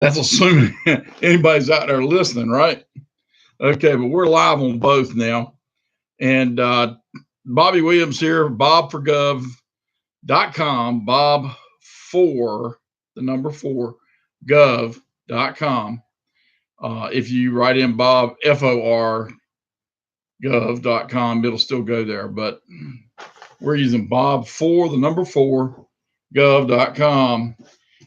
That's assuming anybody's out there listening, right? Okay, but we're live on both now. And Bobby Williams here, bobforgov.com, bob for the number four, gov.com. If you write in Bob, FOR, gov.com, it'll still go there. But we're using Bob for the number four, gov.com,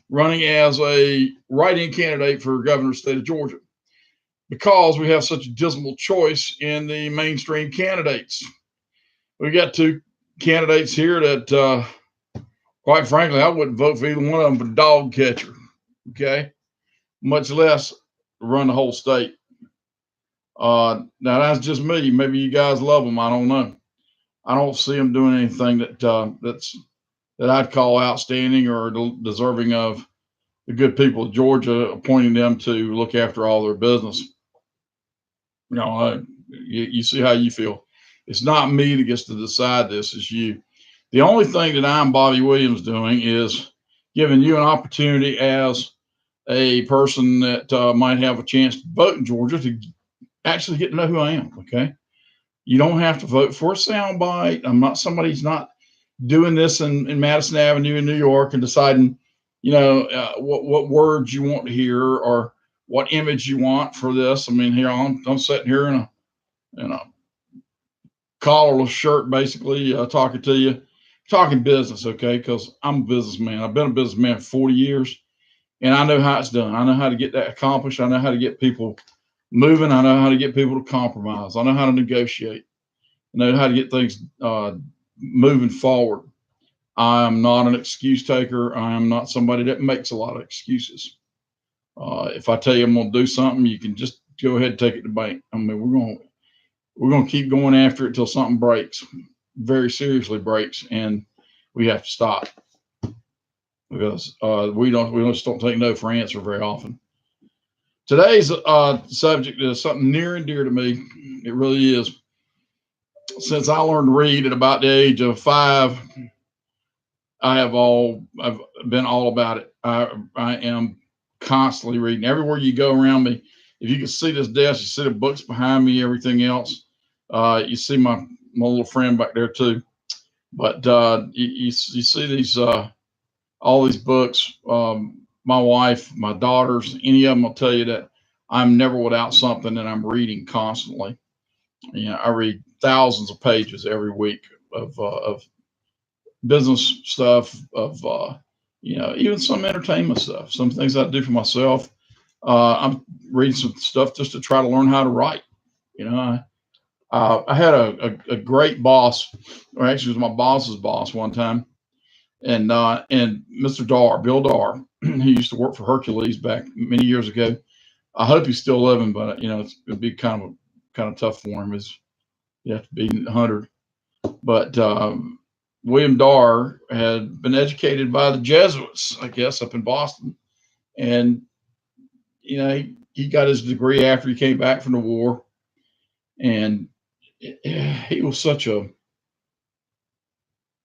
running as a write in candidate for governor of the state of Georgia because we have such a dismal choice in the mainstream candidates. We got two candidates here that, quite frankly, I wouldn't vote for either one of them for dog catcher. Okay, much less run the whole state. Now that's just me. Maybe you guys love them. I don't know. I don't see them doing anything that I'd call outstanding or deserving of the good people of Georgia appointing them to look after all their business. You see how you feel. It's not me that gets to decide this, it's you. The only thing that I'm Bobby Williams doing is giving you an opportunity as a person that might have a chance to vote in Georgia to actually get to know who I am. Okay. You don't have to vote for a soundbite. I'm not somebody who's not doing this in Madison Avenue in New York and deciding, what words you want to hear or what image you want for this. I mean, here I'm sitting here in a collarless shirt, basically, talking to you, talking business, okay? Because I'm a businessman. I've been a businessman for 40 years, and I know how it's done. I know how to get that accomplished. I know how to get people moving. I know how to get people to compromise. I know how to negotiate. I know how to get things moving forward. I am not an excuse taker. I am not somebody that makes a lot of excuses. If I tell you I'm going to do something, you can just go ahead and take it to bank. I mean, we're going to keep going after it till something breaks, very seriously breaks, and we have to stop because we just don't take no for an answer very often. Today's subject is something near and dear to me. It really is. Since I learned to read at about the age of 5, I've been all about it. I am constantly reading. Everywhere you go around me, if you can see this desk, you see the books behind me, everything else. You see my little friend back there too. But you see these all these books. My wife, my daughters, any of them will tell you that I'm never without something that I'm reading constantly. I read thousands of pages every week of business stuff, of even some entertainment stuff, some things I do for myself. I'm reading some stuff just to try to learn how to write. You know, I had a great boss, or actually, it was my boss's boss one time, and Mr. Dar, Bill Dar, he used to work for Hercules back many years ago. I hope he's still living, but it'd be kind of tough for him. Is you have to be 100. But William Dar had been educated by the Jesuits, I guess, up in Boston, and he got his degree after he came back from the war, and he was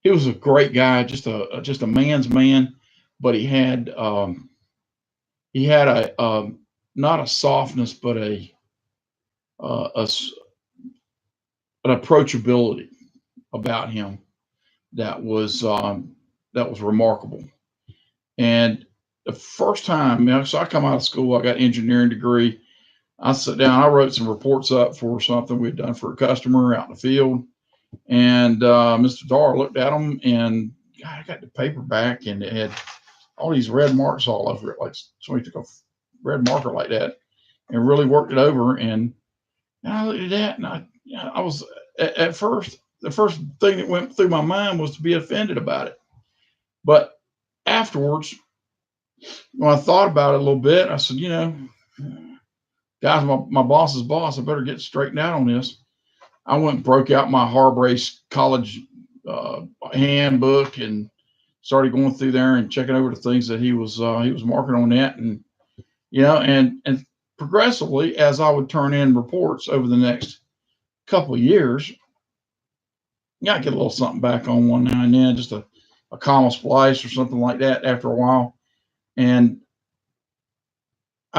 he was a great guy, just a man's man, but he had a not a softness, but a an approachability about him that was remarkable. And the first time, so I come out of school, I got an engineering degree. I sat down, I wrote some reports up for something we'd done for a customer out in the field, and Mr. Dar looked at them, and God, I got the paper back, and it had all these red marks all over it, like somebody took a red marker like that and really worked it over. And I looked at that, and I was at first, the first thing that went through my mind was to be offended about it. But afterwards, when I thought about it a little bit, I said, guys, my boss's boss, I better get straightened out on this. I went and broke out my Harbrace College handbook and started going through there and checking over the things that he was marking on that, and and progressively, as I would turn in reports over the next couple of years, I get a little something back on one now and then, just a comma splice or something like that after a while. And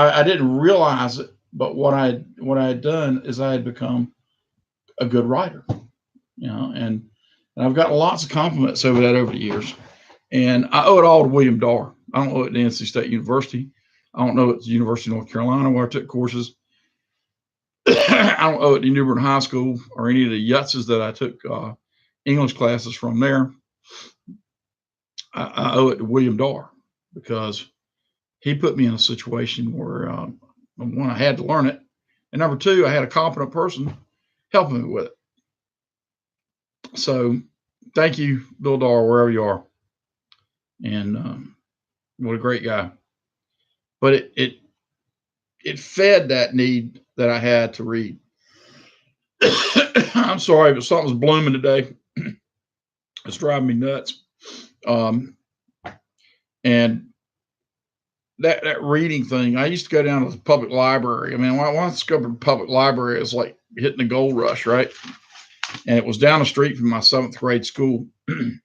I didn't realize it, but what I had done is I had become a good writer, and I've gotten lots of compliments over that over the years. And I owe it all to William Darr. I don't owe it to NC State University. I don't know it's the University of North Carolina where I took courses. I don't owe it to New Bern High School or any of the yutzes that I took English classes from there. I owe it to William Darr because he put me in a situation where, one, I had to learn it, and number two, I had a competent person helping me with it. So, thank you, Bill Darr, wherever you are, and what a great guy. But it fed that need that I had to read. I'm sorry, but something's blooming today. It's driving me nuts. And that reading thing, I used to go down to the public library. I mean, when I discovered the public library, it was like hitting the gold rush, right? And it was down the street from my 7th grade school, which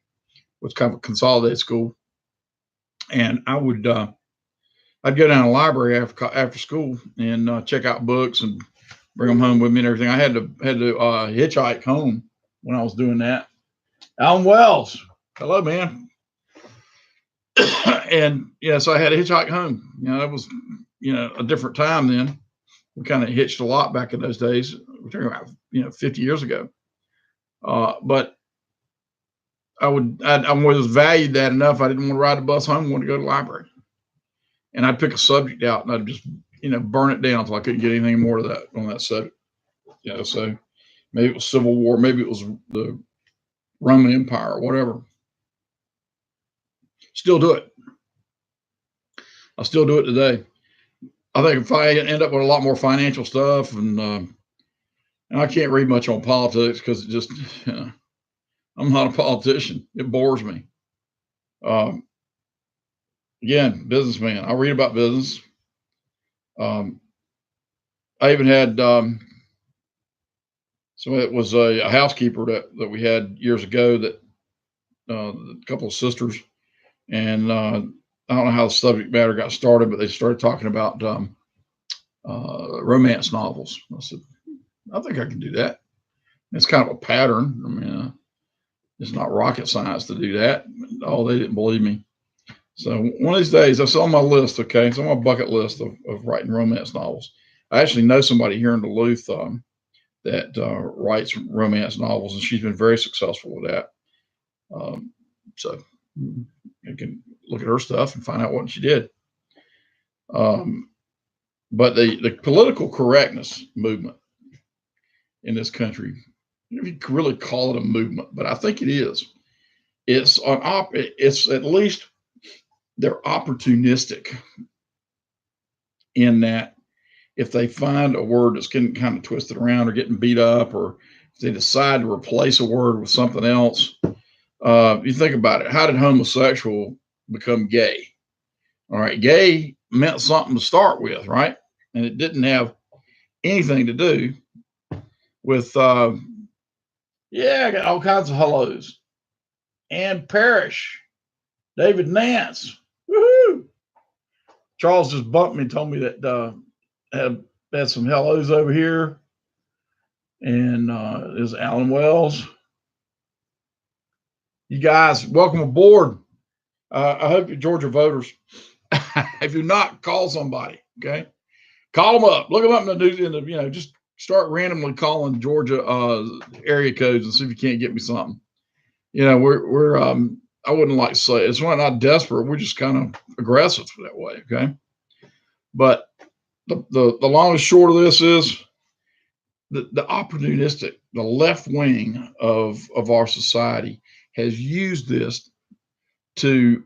was kind of a consolidated school. And I'd go down to the library after school and check out books and bring them home with me and everything. I had to hitchhike home when I was doing that. Alan Wells, hello, man. And so I had to hitchhike home. That was a different time then. We kind of hitched a lot back in those days. We're talking about 50 years ago. But I was valued that enough. I didn't want to ride the bus home. I wanted to go to the library, and I'd pick a subject out and I'd just burn it down until I couldn't get anything more to that on that subject. So maybe it was Civil War, maybe it was the Roman Empire, or whatever. Still do it. I still do it today. I think if I end up with a lot more financial stuff, and I can't read much on politics because it just, I'm not a politician. It bores me. Again, businessman. I read about business. I even had so it was a housekeeper that we had years ago that a couple of sisters, and I don't know how the subject matter got started, but they started talking about romance novels. I said, I think I can do that. It's kind of a pattern. I mean, it's not rocket science to do that. Oh, they didn't believe me. So one of these days, that's on my list. Okay, it's on my bucket list of writing romance novels. I actually know somebody here in Duluth that writes romance novels, and she's been very successful with that. So you can look at her stuff and find out what she did. But the political correctness movement in this country, if you could really call it a movement, but I think it is. It's at least they're opportunistic in that if they find a word that's getting kind of twisted around or getting beat up, or if they decide to replace a word with something else, you think about it. How did homosexual become gay? All right, gay meant something to start with, right? And it didn't have anything to do with, I got all kinds of hellos. Ann Parrish, David Nance, woohoo! Charles just bumped me and told me that had some hellos over here, and there's Alan Wells. You guys, welcome aboard. I hope you're Georgia voters. If you're not, call somebody. Okay, call them up. Look them up in the news. Just start randomly calling Georgia area codes and see if you can't get me something. We're I wouldn't like to say it's not desperate. We're just kind of aggressive that way. Okay, but the long and short of this is the opportunistic, the left wing of our society has used this to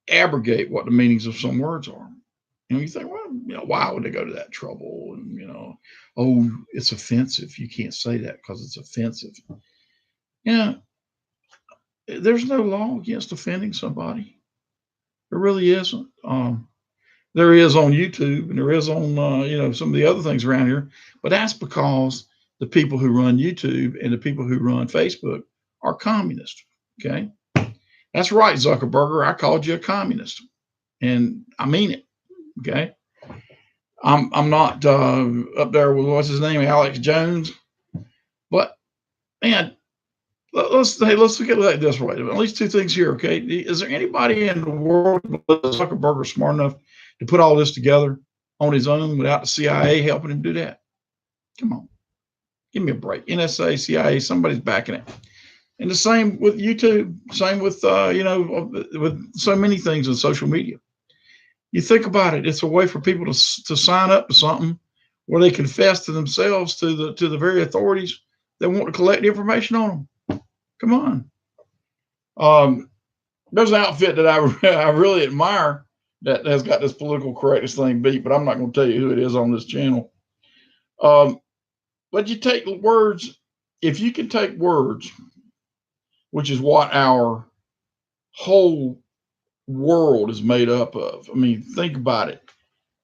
abrogate what the meanings of some words are. You think, well, why would they go to that trouble? And oh, it's offensive. You can't say that because it's offensive. There's no law against offending somebody. There really isn't. There is on YouTube, and there is on some of the other things around here, but that's because the people who run YouTube and the people who run Facebook are communists. Okay, that's right, Zuckerberg. I called you a communist, and I mean it. Okay, I'm not up there with what's his name, Alex Jones. But man, let's look at it like this way. At least two things here, okay? Is there anybody in the world, Zuckerberg, smart enough to put all this together on his own without the CIA helping him do that? Come on, give me a break. NSA, CIA, somebody's backing it. And the same with YouTube. Same with with so many things in social media. You think about it; it's a way for people to sign up to something where they confess to themselves to the very authorities that want to collect information on them. Come on. Um, there's an outfit that I really admire that has got this political correctness thing beat, but I'm not going to tell you who it is on this channel. Um, but you take words, if you can take words, which is what our whole world is made up of. I mean, think about it.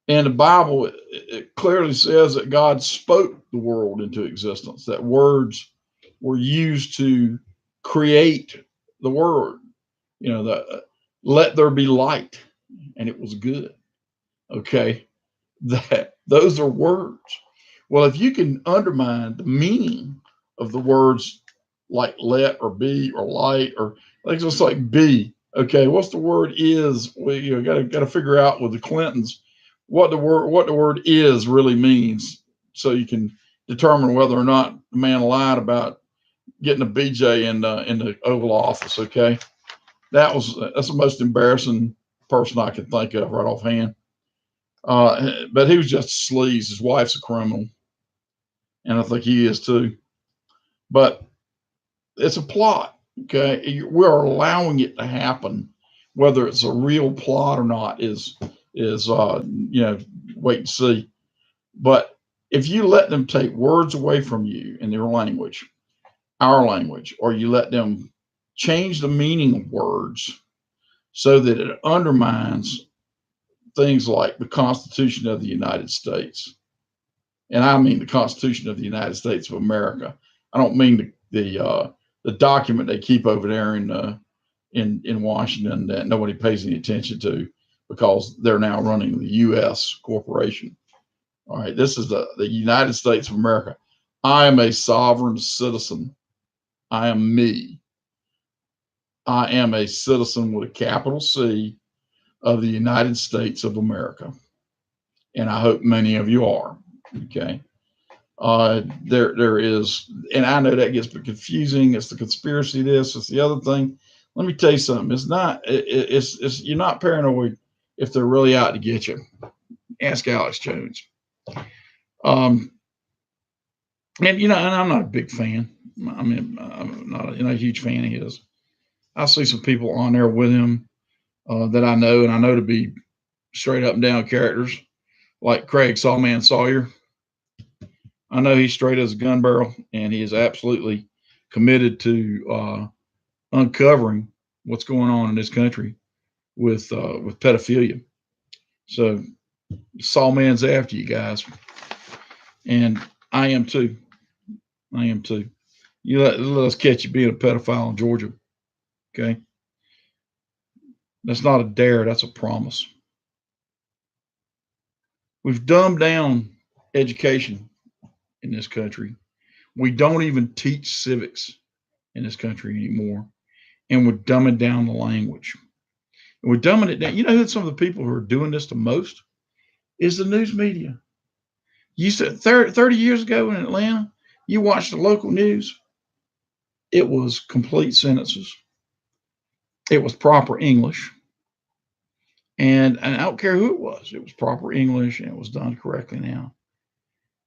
And the Bible, it clearly says that God spoke the world into existence, that words were used to create the world. Let there be light, and it was good. Okay. Those are words. Well, if you can undermine the meaning of the words like let or be or light or like just like be, okay, what's the word is? We got to figure out with the Clintons what the word is really means, so you can determine whether or not the man lied about getting a BJ in the Oval Office. Okay, that's the most embarrassing person I can think of right offhand. But he was just a sleaze. His wife's a criminal, and I think he is too. But it's a plot. Okay, we're allowing it to happen. Whether it's a real plot or not is wait and see. But if you let them take words away from you in their language, our language, or you let them change the meaning of words so that it undermines things like the Constitution of the United States, and I mean the Constitution of the United States of America. I don't mean the document they keep over there in Washington that nobody pays any attention to because they're now running the U.S. corporation. All right, this is the United States of America. I am a sovereign citizen. I am me. I am a citizen with a capital C of the United States of America, and I hope many of you are. Okay. There is, and I know that gets confusing. It's the conspiracy. This, it's the other thing. Let me tell you something. It's not. It's you're not paranoid if they're really out to get you. Ask Alex Jones. Um, and I'm not a big fan. I mean, I'm not a huge fan of his. I see some people on there with him that I know, and I know to be straight up and down characters like Craig Sawman Sawyer. I know he's straight as a gun barrel, and he is absolutely committed to uncovering what's going on in this country with pedophilia. So Sawman's after you guys, and I am too. I am too. You let us catch you being a pedophile in Georgia, okay? That's not a dare. That's a promise. We've dumbed down education in this country. We don't even teach civics in this country anymore, and we're dumbing down the language. And we're dumbing it down. You know who some of the people who are doing this the most is the news media. You said 30 years ago in Atlanta, you watched the local news, it was complete sentences. It was proper English. And I don't care who it was proper English and it was done correctly now.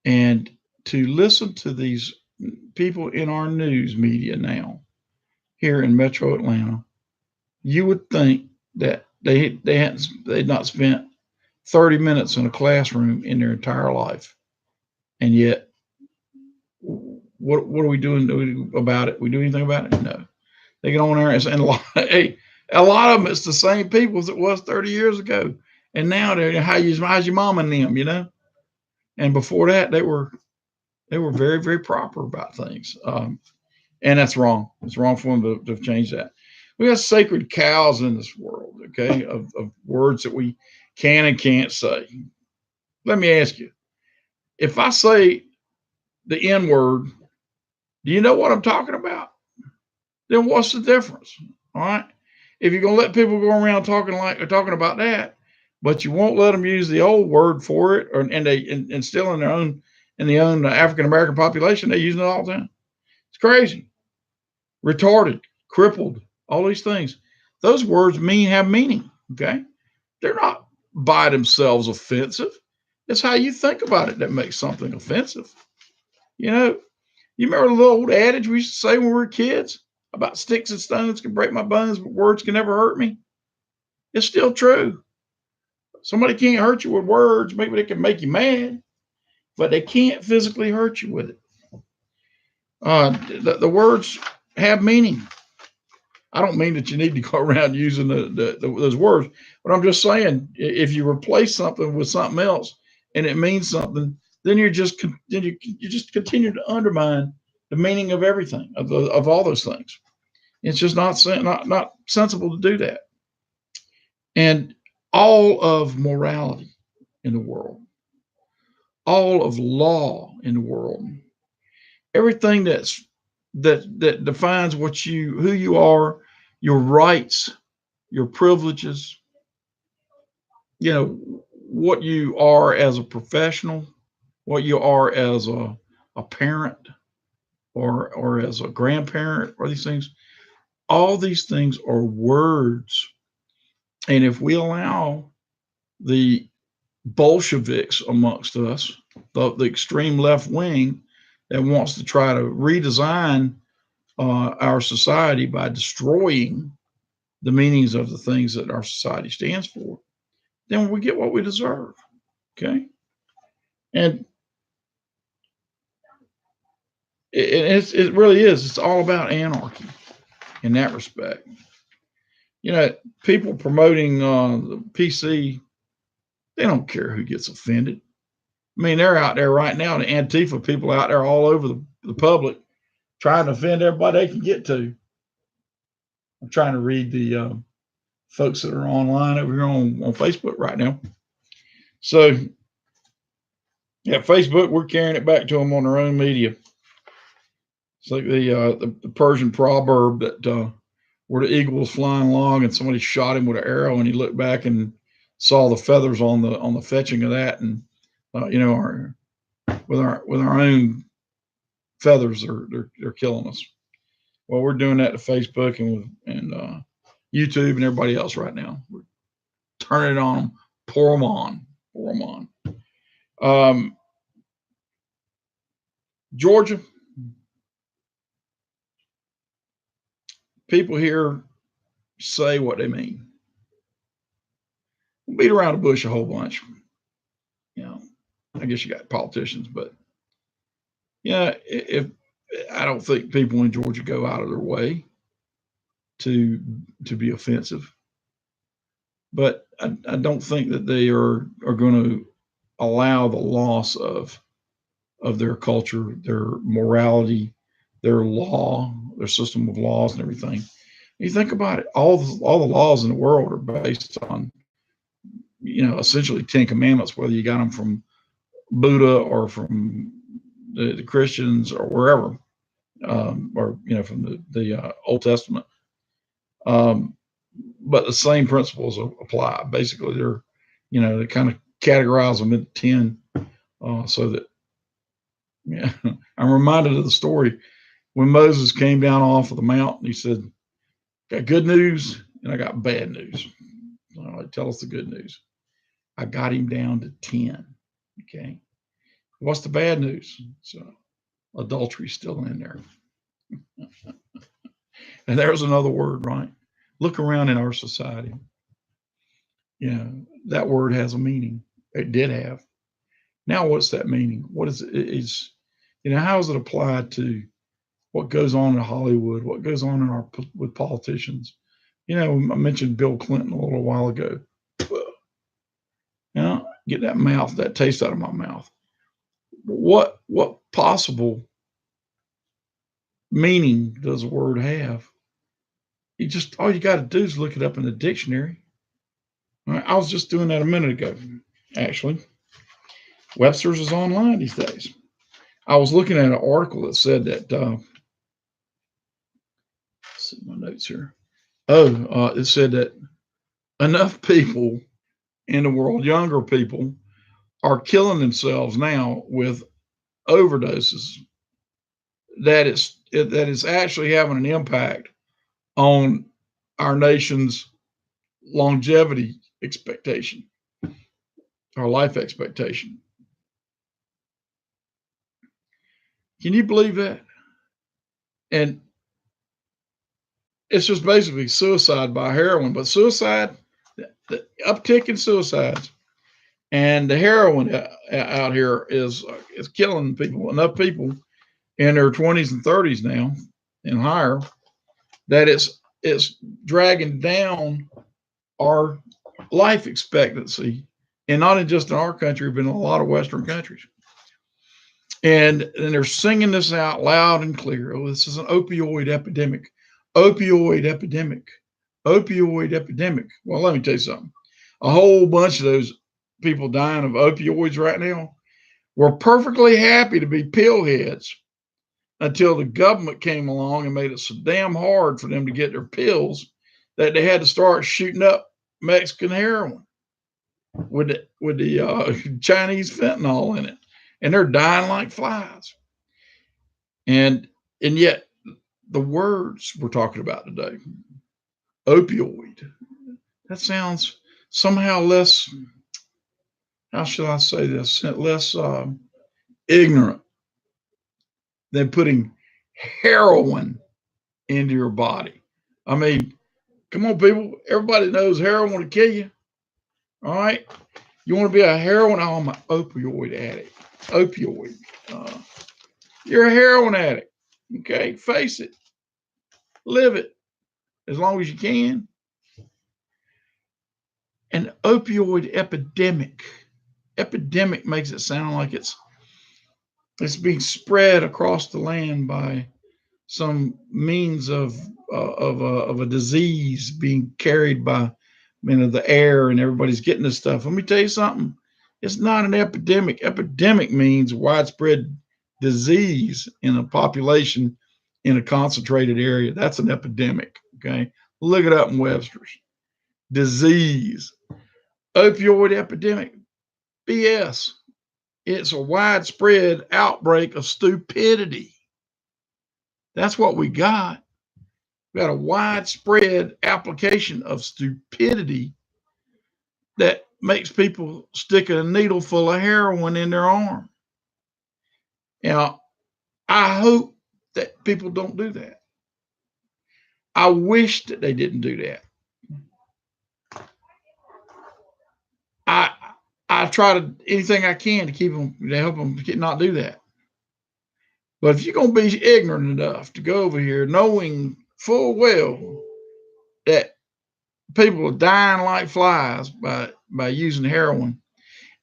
And to listen to these people in our news media now here in Metro Atlanta, you would think that they'd not spent 30 minutes in a classroom in their entire life. And yet, what are we doing about it? We do anything about it? No. They get on there and hey, a lot of them, it's the same people as it was 30 years ago. And now they're how's your mom and them. And before that, they were very, very proper about things. And that's wrong. It's wrong for them to change that. We have sacred cows in this world, okay, of words that we can and can't say. Let me ask you, if I say the N word, do you know what I'm talking about? Then what's the difference? All right. If you're gonna let people go around talking about that, but you won't let them use the old word for it, or and still in the own African American population, they use it all the time. It's crazy. Retarded, crippled, all these things. Those words have meaning. Okay, they're not by themselves offensive. It's how you think about it that makes something offensive. You know, you remember the little old adage we used to say when we were kids about sticks and stones can break my bones, but words can never hurt me? It's still true. Somebody can't hurt you with words. Maybe they can make you mad, but they can't physically hurt you with it. The words have meaning. I don't mean that you need to go around using those words, but I'm just saying if you replace something with something else and it means something, then you just continue to undermine the meaning of everything of all those things. It's just not sensible to do that. And all of morality in the world, all of law in the world, everything that defines who you are, your rights, your privileges, what you are as a professional, what you are as a parent or as a grandparent, or these things, all these things are words. And if we allow the Bolsheviks amongst us, the extreme left wing that wants to try to redesign our society by destroying the meanings of the things that our society stands for, then we get what we deserve. Okay. And it really is. It's all about anarchy in that respect. People promoting the PC, they don't care who gets offended. I mean, they're out there right now, the Antifa people out there all over the public trying to offend everybody they can get to. I'm trying to read the folks that are online over here on Facebook right now. So, yeah, Facebook, we're carrying it back to them on their own media. It's like the Persian proverb that where the eagle was flying along and somebody shot him with an arrow, and he looked back and saw the feathers on the fetching of that, and with our own feathers, they're killing us. Well, we're doing that to Facebook and YouTube and everybody else right now. We're turning it on them, pour them on. Georgia, people here say what they mean. Beat around the bush a whole bunch. I guess you got politicians, but if I don't think people in Georgia go out of their way to be offensive, but I don't think that they are going to allow the loss of their culture, their morality, their law, their system of laws and everything. You think about it, all the laws in the world are based on, essentially 10 commandments, whether you got them from Buddha or from the Christians or wherever, or from the Old Testament. But the same principles apply. Basically, they kind of categorize them into 10, so that I'm reminded of the story when Moses came down off of the mountain. He said, "Got good news and I got bad news." All right, tell us the good news. I got him down to 10. Okay. What's the bad news? So adultery's still in there. And there's another word, right? Look around in our society. That word has a meaning. It did have. Now, what's that meaning? What is it? How is it applied to what goes on in Hollywood? What goes on with politicians? I mentioned Bill Clinton a little while ago. Get that taste out of my mouth. What possible meaning does the word have? All you got to do is look it up in the dictionary. I was just doing that a minute ago, actually. Webster's is online these days. I was looking at an article that said that, let's see my notes here. It said that enough people in the world, younger people, are killing themselves now with overdoses that is actually having an impact on our nation's longevity expectation, our life expectation. Can you believe that? And it's just basically suicide by heroin, but suicide, the uptick in suicides and the heroin out here is killing people. Enough people in their 20s and 30s now and higher that it's dragging down our life expectancy, and not in just in our country, but in a lot of Western countries. And they're singing this out loud and clear. Oh, this is an opioid epidemic. Opioid epidemic. Opioid epidemic. Well, let me tell you something. A whole bunch of those people dying of opioids right now were perfectly happy to be pill heads until the government came along and made it so damn hard for them to get their pills that they had to start shooting up Mexican heroin with the Chinese fentanyl in it, and they're dying like flies. And yet the words we're talking about today, opioid, that sounds somehow less. How should I say this? Less ignorant than putting heroin into your body. I mean, come on, people. Everybody knows heroin will kill you. All right. You want to be a heroin? Oh, I'm an opioid addict. Opioid. Uh, you're a heroin addict. Okay. Face it. Live it as long as you can. An opioid epidemic. Epidemic makes it sound like it's being spread across the land by some means of a disease being carried by the air, and everybody's getting this stuff. Let me tell you something. It's not an epidemic. Epidemic means widespread disease in a population in a concentrated area. That's an epidemic. Okay. Look it up in Webster's. Disease. Opioid epidemic. BS. It's a widespread outbreak of stupidity. That's what we got. We got a widespread application of stupidity that makes people stick a needle full of heroin in their arm. Now, I hope that people don't do that. I wish that they didn't do that. I try to anything I can to help them not do that. But if you're gonna be ignorant enough to go over here knowing full well that people are dying like flies by using heroin,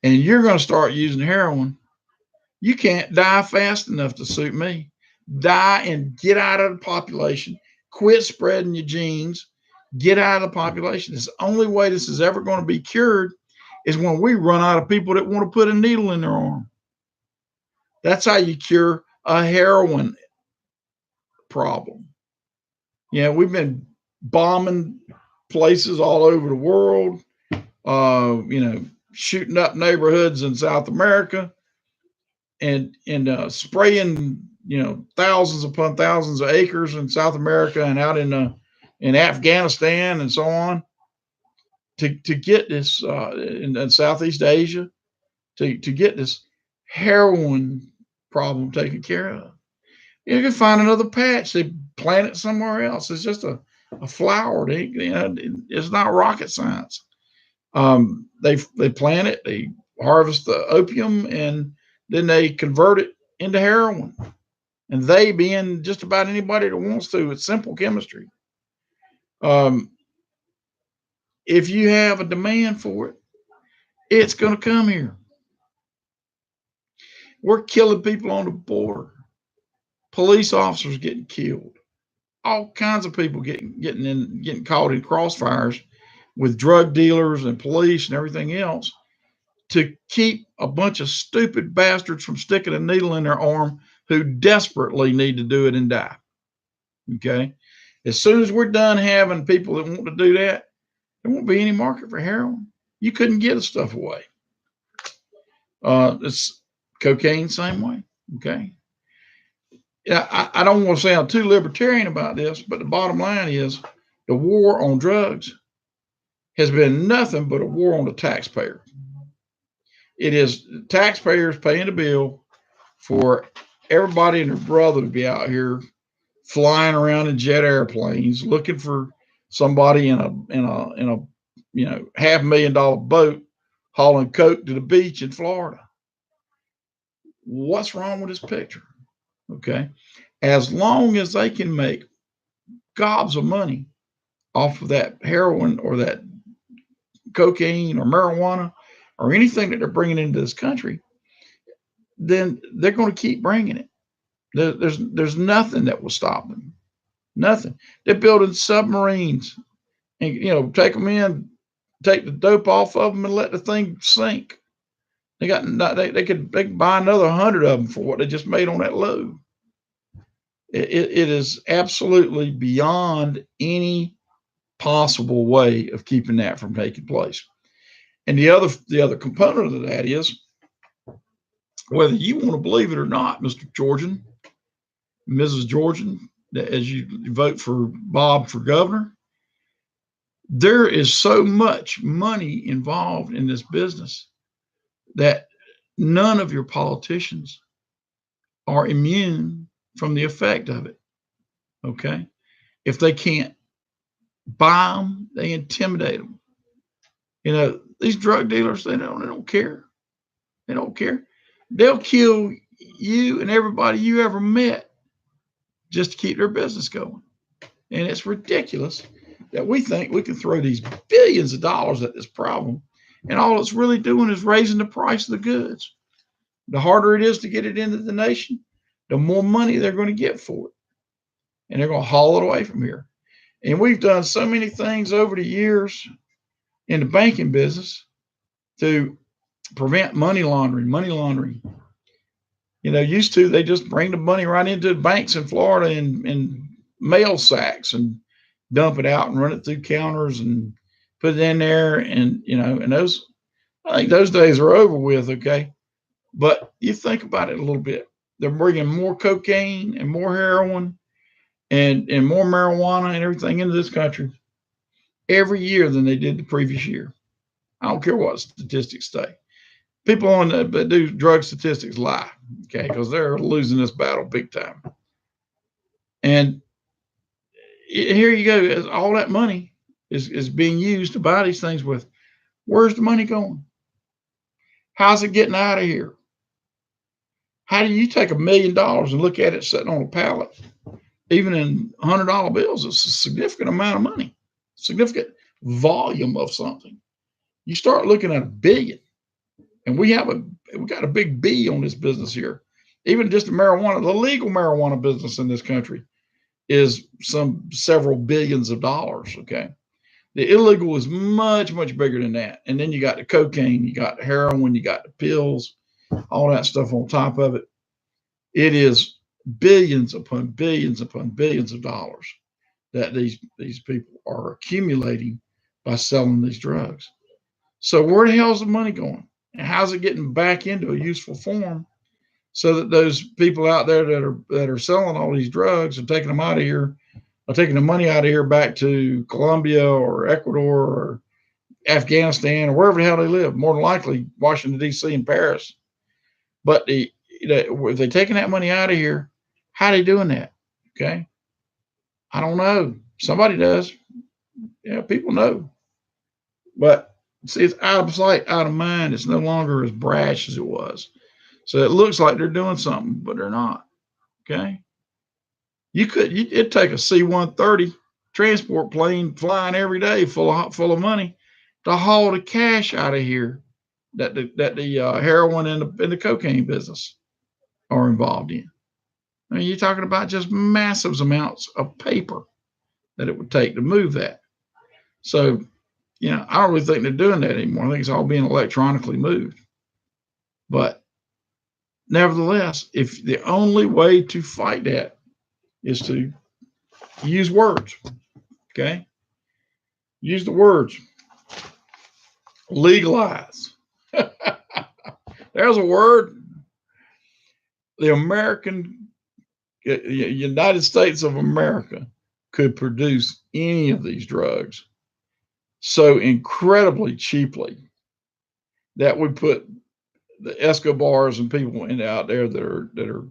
and you're gonna start using heroin, you can't die fast enough to suit me. Die and get out of the population. Quit spreading your genes. Get out of the population. It's the only way this is ever going to be cured is when we run out of people that want to put a needle in their arm. That's how you cure a heroin problem. Yeah, we've been bombing places all over the world, shooting up neighborhoods in South America and spraying, thousands upon thousands of acres in South America and out in Afghanistan and so on to get this in Southeast Asia to get this heroin problem taken care of. You can find another patch. They plant it somewhere else. It's just a flower. It's not rocket science. They plant it. They harvest the opium, and then they convert it into heroin. And they being just about anybody that wants to. It's simple chemistry. If you have a demand for it, it's going to come here. We're killing people on the border. Police officers getting killed. All kinds of people getting caught in crossfires with drug dealers and police and everything else to keep a bunch of stupid bastards from sticking a needle in their arm who desperately need to do it and die. Okay. As soon as we're done having people that want to do that, there won't be any market for heroin. You couldn't get the stuff away. It's cocaine, same way. Okay. Yeah, I don't want to sound too libertarian about this, but the bottom line is the war on drugs has been nothing but a war on the taxpayer. It is taxpayers paying the bill for everybody and their brother to be out here flying around in jet airplanes looking for somebody in a $500,000 boat hauling coke to the beach in Florida. What's wrong with this picture? Okay. As long as they can make gobs of money off of that heroin or that cocaine or marijuana or anything that they're bringing into this country, then they're going to keep bringing it. There's nothing that will stop them. Nothing. They're building submarines and take them in, take the dope off of them, and let the thing sink. They could buy another 100 of them for what they just made on that load. It is absolutely beyond any possible way of keeping that from taking place. And the other component of that is, whether you want to believe it or not, Mr. Georgian, Mrs. Georgian, as you vote for Bob for governor, there is so much money involved in this business that none of your politicians are immune from the effect of it. Okay. If they can't buy them, they intimidate them. These drug dealers, they don't care. They don't care. They'll kill you and everybody you ever met just to keep their business going. And it's ridiculous that we think we can throw these billions of dollars at this problem, and all it's really doing is raising the price of the goods. The harder it is to get it into the nation, the more money they're going to get for it. And they're going to haul it away from here. And we've done so many things over the years in the banking business to prevent money laundering. Used to, they just bring the money right into the banks in Florida in mail sacks and dump it out and run it through counters and put it in there. And, and I think those days are over with. Okay. But you think about it a little bit. They're bringing more cocaine and more heroin and more marijuana and everything into this country every year than they did the previous year. I don't care what statistics say. People that do drug statistics lie, okay, because they're losing this battle big time. And here you go. All that money is being used to buy these things with. Where's the money going? How's it getting out of here? How do you take $1 million and look at it sitting on a pallet, even in $100 bills? It's a significant amount of money, significant volume of something. You start looking at $1 billion, and we got a big B on this business here. Even just the legal marijuana business in this country is several billions of dollars. Okay. The illegal is much, much bigger than that. And then you got the cocaine, you got the heroin, you got the pills, all that stuff on top of it. It is billions upon billions upon billions of dollars that these people are accumulating by selling these drugs. So where the hell is the money going? And how's it getting back into a useful form so that those people out there that are selling all these drugs and taking them out of here, are taking the money out of here back to Colombia or Ecuador or Afghanistan or wherever the hell they live, more than likely Washington, D.C. and Paris. But if they're taking that money out of here, how are they doing that? Okay. I don't know. Somebody does. Yeah, people know. But see, it's out of sight, out of mind. It's no longer as brash as it was. So it looks like they're doing something, but they're not. Okay. It'd take a C-130 transport plane flying every day full of money to haul the cash out of here that the heroin and the cocaine business are involved in. I mean, you're talking about just massive amounts of paper that it would take to move that. So You know, I don't really think they're doing that anymore. I think it's all being electronically moved. But nevertheless, if the only way to fight that is to use words, okay? Use the words. Legalize. There's a word. The United States of America could produce any of these drugs so incredibly cheaply that we put the Escobars and people out there that are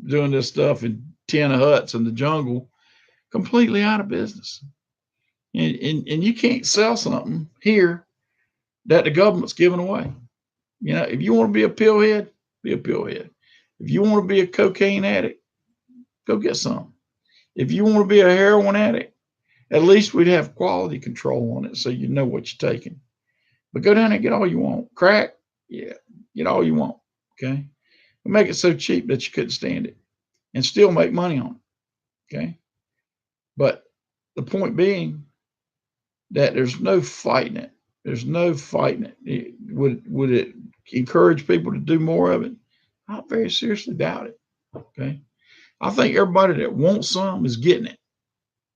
doing this stuff in tin huts in the jungle completely out of business. And you can't sell something here that the government's giving away. You know, if you want to be a pillhead, be a pillhead. If you want to be a cocaine addict, go get some. If you want to be a heroin addict, at least we'd have quality control on it so you know what you're taking. But go down there and get all you want. Crack, yeah, get all you want. Okay. We'll make it so cheap that you couldn't stand it and still make money on it. Okay. But the point being that there's no fighting it. There's no fighting it. Would it encourage people to do more of it? I very seriously doubt it. Okay. I think everybody that wants some is getting it.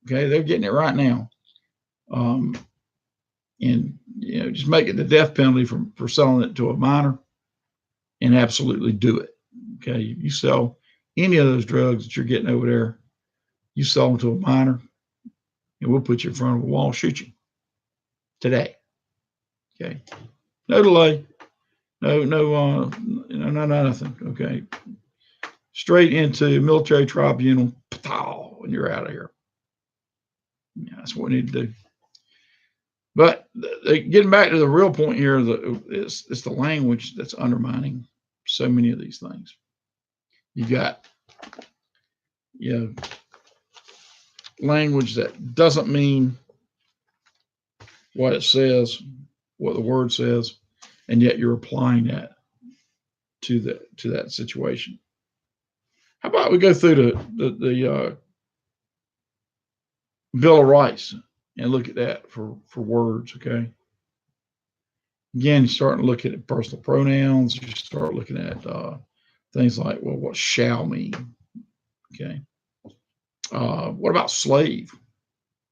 Okay. They're getting it right now. And you know, just make it the death penalty for selling it to a minor and absolutely do it. Okay. You sell any of those drugs that you're getting over there, you sell them to a minor, and we'll put you in front of a wall, shoot you today. Okay. No delay. No, nothing. Okay. Straight into military tribunal, and you're out of here. Yeah, that's what we need to do. But getting back to the real point here, it's the language that's undermining so many of these things. You got, you know, language that doesn't mean what it says, what the word says, and yet you're applying that to that situation. How about we go through the Bill of Rights and look at that for words, okay? Again, you start to look at personal pronouns. You start looking at things like, well, what shall mean, okay? What about slave,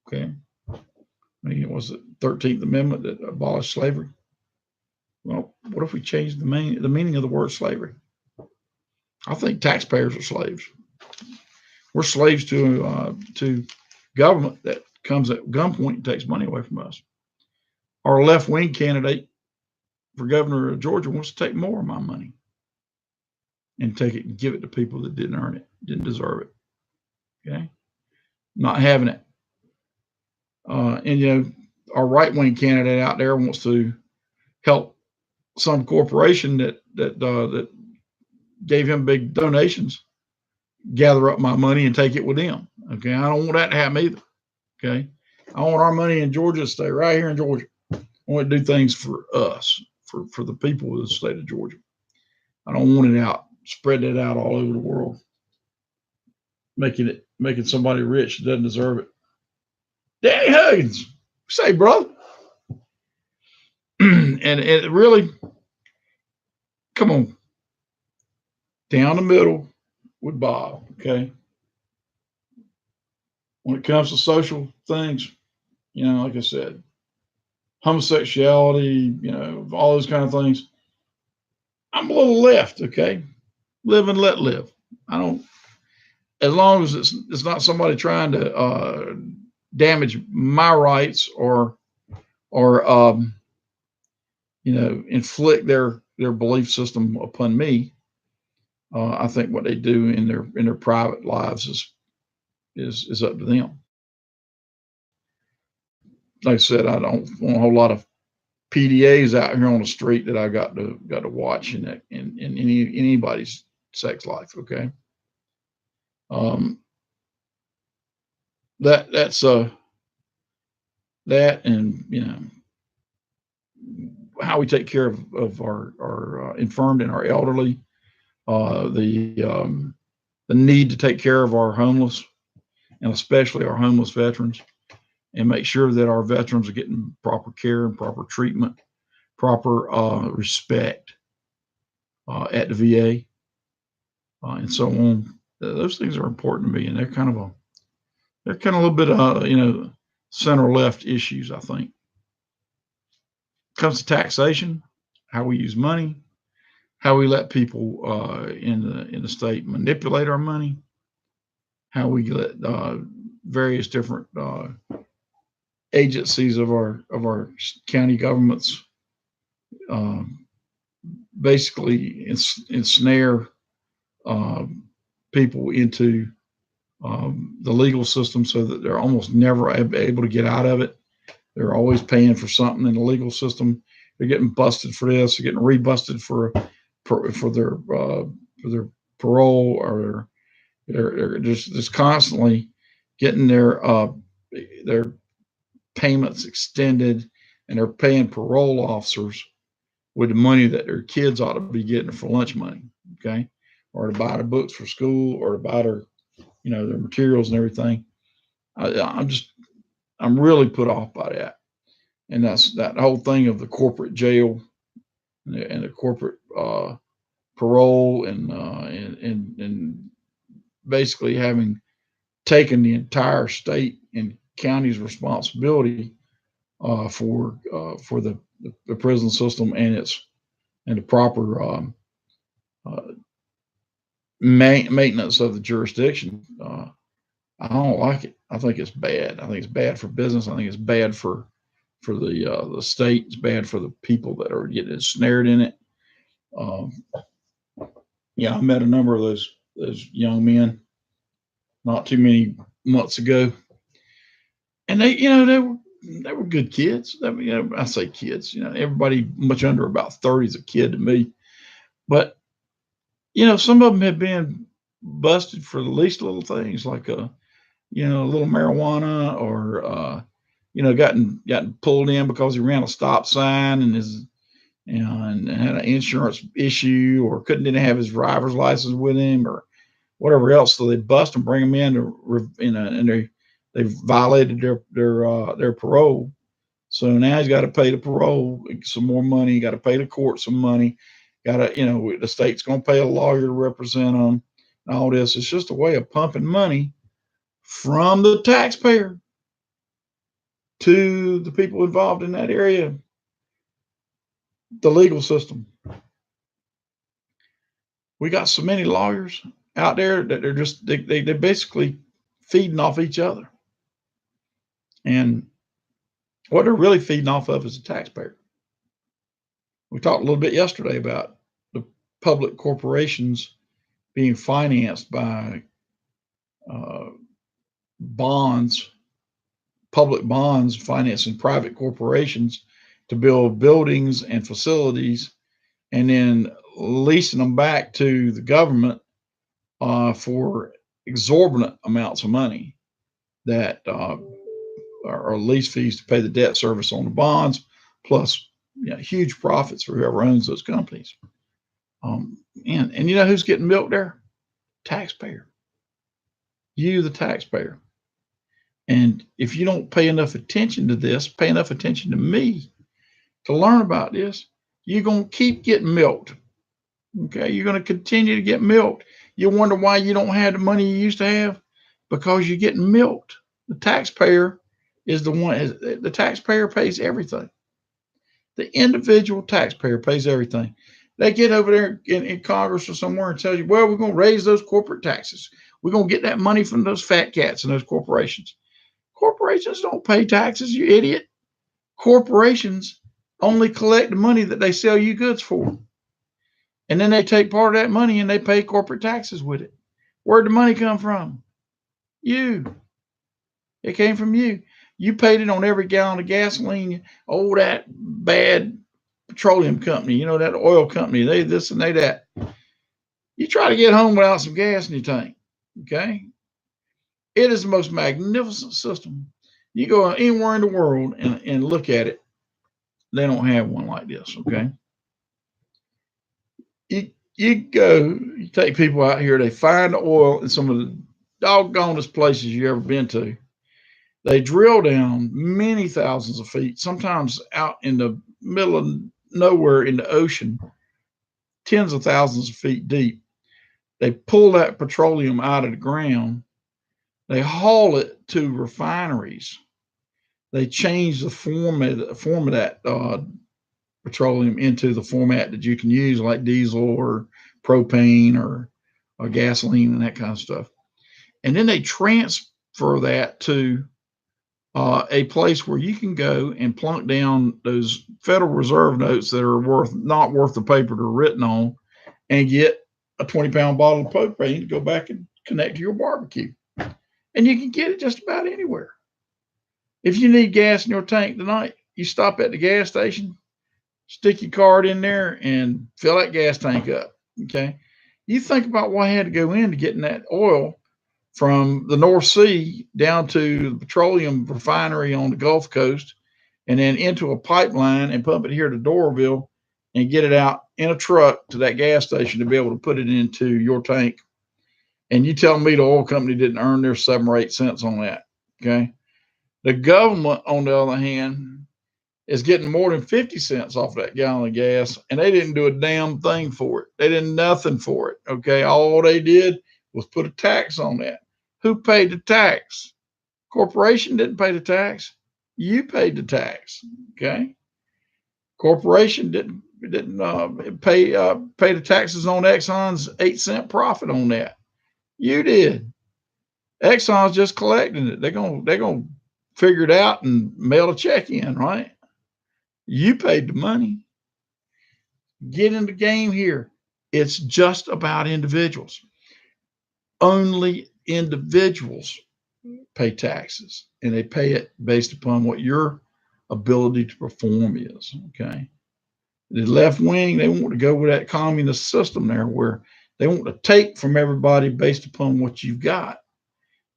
okay? I mean, it was the 13th Amendment that abolished slavery. Well, what if we change the meaning of the word slavery? I think taxpayers are slaves. We're slaves to government that comes at gunpoint and takes money away from us. Our left-wing candidate for governor of Georgia wants to take more of my money and take it and give it to people that didn't earn it, didn't deserve it. Okay, not having it. And you know, our right-wing candidate out there wants to help some corporation that gave him big donations gather up my money and take it with them. Okay, I don't want that to happen either. Okay, I want our money in Georgia to stay right here in Georgia. I want to do things for us, for the people of the state of Georgia. I don't want it out, spread it out all over the world, making somebody rich that doesn't deserve it. Danny Huggins, say, brother. And it really, come on, down the middle with Bob, okay? When it comes to social things, you know, like I said, homosexuality, you know, all those kind of things, I'm a little left, okay? Live and let live. I don't, as long as it's not somebody trying to damage my rights or you know, inflict their belief system upon me. I think what they do in their private lives is up to them. Like I said, I don't want a whole lot of PDAs out here on the street that I got to watch in anybody's sex life. Okay, that's that, and you know, how we take care of our infirmed and our elderly, the need to take care of our homeless, and especially our homeless veterans. and make sure that our veterans are getting proper care and proper treatment, proper respect at the VA, and so on. Those things are important to me, and they're kind of a little bit center left issues. I think comes to taxation, how we use money, how we let people in the state manipulate our money, how we let various different agencies of our county governments um, basically ensnare people into the legal system so that they're almost never able to get out of it. They're always paying for something in the legal system. They're getting busted for this. They're getting rebusted for their parole, or they're just constantly getting their payments extended, and they're paying parole officers with the money that their kids ought to be getting for lunch money, okay, or to buy their books for school, or to buy their materials and everything. I'm really put off by that, and that's that whole thing of the corporate jail and the corporate parole, and basically having taken the entire state and county's responsibility for the prison system and the proper uh, maintenance of the jurisdiction. I don't like it. I think it's bad. I think it's bad for business. I think it's bad for the state. It's bad for the people that are getting ensnared in it. Um, yeah, I met a number of those young men not too many months ago, and they were good kids. I mean, I say kids. Everybody much under about 30 is a kid to me. But some of them had been busted for the least little things, like a little marijuana, or gotten pulled in because he ran a stop sign and had an insurance issue, or didn't have his driver's license with him, or whatever else. So they bust him, bring him in and they violated their parole. So now he's got to pay the parole some more money. Got to pay the court some money. Got to, the state's going to pay a lawyer to represent them. And all this. It's just a way of pumping money from the taxpayer to the people involved in that area, the legal system. We got so many lawyers out there that they're basically feeding off each other. And what they're really feeding off of is the taxpayer. We talked a little bit yesterday about the public corporations being financed by bonds, public bonds financing private corporations to build buildings and facilities, and then leasing them back to the government for exorbitant amounts of money that are lease fees to pay the debt service on the bonds, plus huge profits for whoever owns those companies. And you know who's getting milked there? Taxpayer. You, the taxpayer. And if you don't pay enough attention to this, pay enough attention to me to learn about this, you're going to keep getting milked. Okay, you're going to continue to get milked. You wonder why you don't have the money you used to have? Because you're getting milked. The taxpayer is the one. The taxpayer pays everything. The individual taxpayer pays everything. They get over there in Congress or somewhere and tell you, well, we're going to raise those corporate taxes. We're going to get that money from those fat cats and those corporations. Corporations don't pay taxes, you idiot. Corporations only collect the money that they sell you goods for. And then they take part of that money and they pay corporate taxes with it. Where'd the money come from? You. It came from you. You paid it on every gallon of gasoline. Oh, that bad petroleum company, that oil company, they this and they that. You try to get home without some gas in your tank. Okay? It is the most magnificent system. You go anywhere in the world and look at it, they don't have one like this. Okay? You take people out here, they find the oil in some of the doggonest places you ever been to. They drill down many thousands of feet, sometimes out in the middle of nowhere in the ocean, tens of thousands of feet deep. They pull that petroleum out of the ground. They haul it to refineries. They change the form of that petroleum into the format that you can use, like diesel or propane or gasoline and that kind of stuff. And then they transfer that to a place where you can go and plunk down those Federal Reserve notes that are not worth the paper they're written on, and get a 20-pound bottle of propane to go back and connect to your barbecue. And you can get it just about anywhere. If you need gas in your tank tonight, you stop at the gas station, stick your card in there, and fill that gas tank up. Okay. You think about what had to go into getting that oil from the North Sea down to the petroleum refinery on the Gulf Coast, and then into a pipeline and pump it here to Doraville and get it out in a truck to that gas station to be able to put it into your tank. And you tell me the oil company didn't earn their 7 or 8 cents on that. Okay. The government, on the other hand, is getting more than 50 cents off that gallon of gas, and they didn't do a damn thing for it. They did nothing for it. Okay. All they did was put a tax on that. Who paid the tax? Corporation didn't pay the tax. You paid the tax. Okay. Corporation didn't pay the taxes on Exxon's 8 cent profit on that. You did. Exxon's just collecting it. They're gonna figure it out and mail a check in, right? You paid the money. Get in the game here. It's just about individuals. Only individuals pay taxes, and they pay it based upon what your ability to perform is. Okay. The left wing, they want to go with that communist system there where they want to take from everybody based upon what you've got.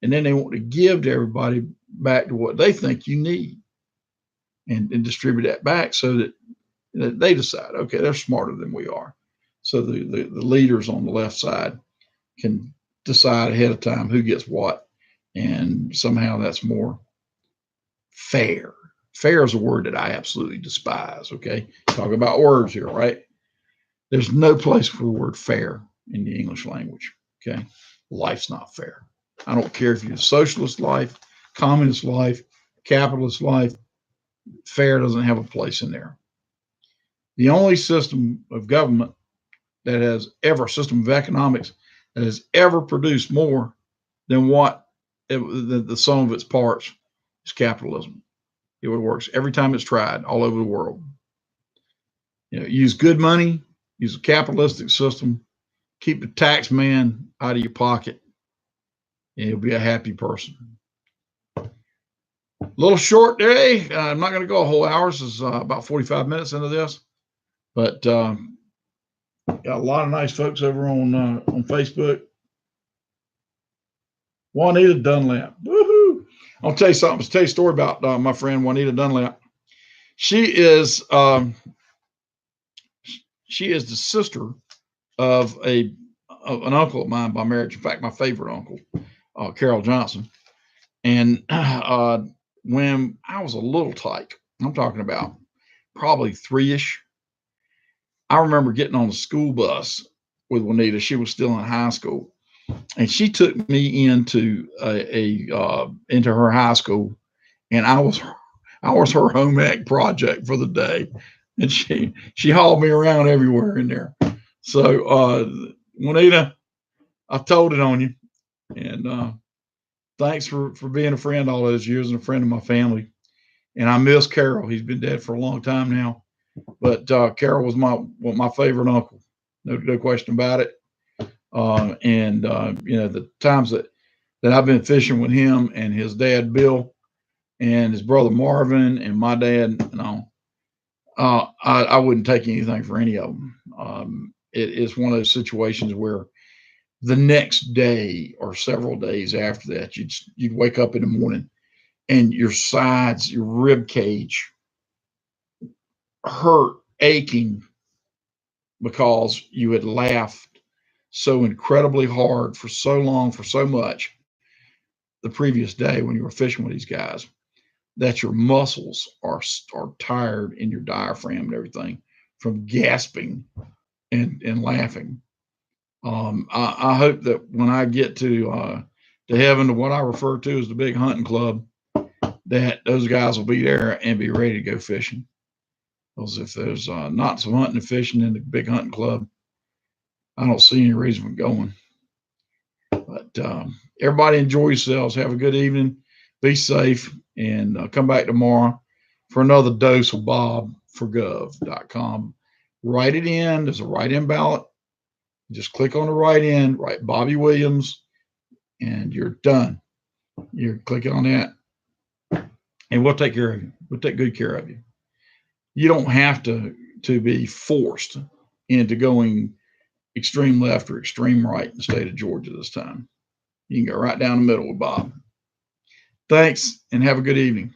And then they want to give to everybody back to what they think you need, and distribute that back so that they decide, okay, they're smarter than we are. So the leaders on the left side can decide ahead of time who gets what. And somehow that's more fair. Fair is a word that I absolutely despise. Okay. Talk about words here, right? There's no place for the word fair in the English language. Okay. Life's not fair. I don't care if you're a socialist life, communist life, capitalist life, fair doesn't have a place in there. The only system of government that has ever, system of economics that has ever produced more than what the sum of its parts is capitalism. It works every time it's tried all over the world. Use good money, use a capitalistic system, keep the tax man out of your pocket, and you'll be a happy person. A little short day. I'm not going to go a whole hour. This is about 45 minutes into this, but got a lot of nice folks over on Facebook. Juanita Dunlap. Woohoo! I'll tell you something. I'll tell you a story about my friend Juanita Dunlap. She is the sister of an uncle of mine by marriage. In fact, my favorite uncle, Carol Johnson. And when I was a little tyke, I'm talking about probably 3-ish, I remember getting on the school bus with Juanita. She was still in high school, and she took me into into her high school, and I was her home ec project for the day, and she hauled me around everywhere in there. So Juanita, I told it on you, and thanks for being a friend all those years and a friend of my family. And I miss Carol. He's been dead for a long time now, but Carol was my favorite uncle, no question about it. The times that I've been fishing with him and his dad Bill and his brother Marvin and my dad, I wouldn't take anything for any of them. It is one of those situations where the next day or several days after that, you'd wake up in the morning and your sides, your rib cage hurt, aching, because you had laughed so incredibly hard for so long, for so much, the previous day when you were fishing with these guys, that your muscles are tired in your diaphragm and everything from gasping and laughing. I hope that when I get to heaven, to what I refer to as the big hunting club, that those guys will be there and be ready to go fishing. Because if there's not some hunting and fishing in the big hunting club, I don't see any reason for going. But everybody enjoy yourselves. Have a good evening. Be safe, and come back tomorrow for another dose of Bob for Gov.com. Write it in. There's a write-in ballot. Just click on the write-in, write Bobby Williams, and you're done. You're clicking on that, and we'll take care of you. We'll take good care of you. You don't have to be forced into going extreme left or extreme right in the state of Georgia this time. You can go right down the middle with Bob. Thanks, and have a good evening.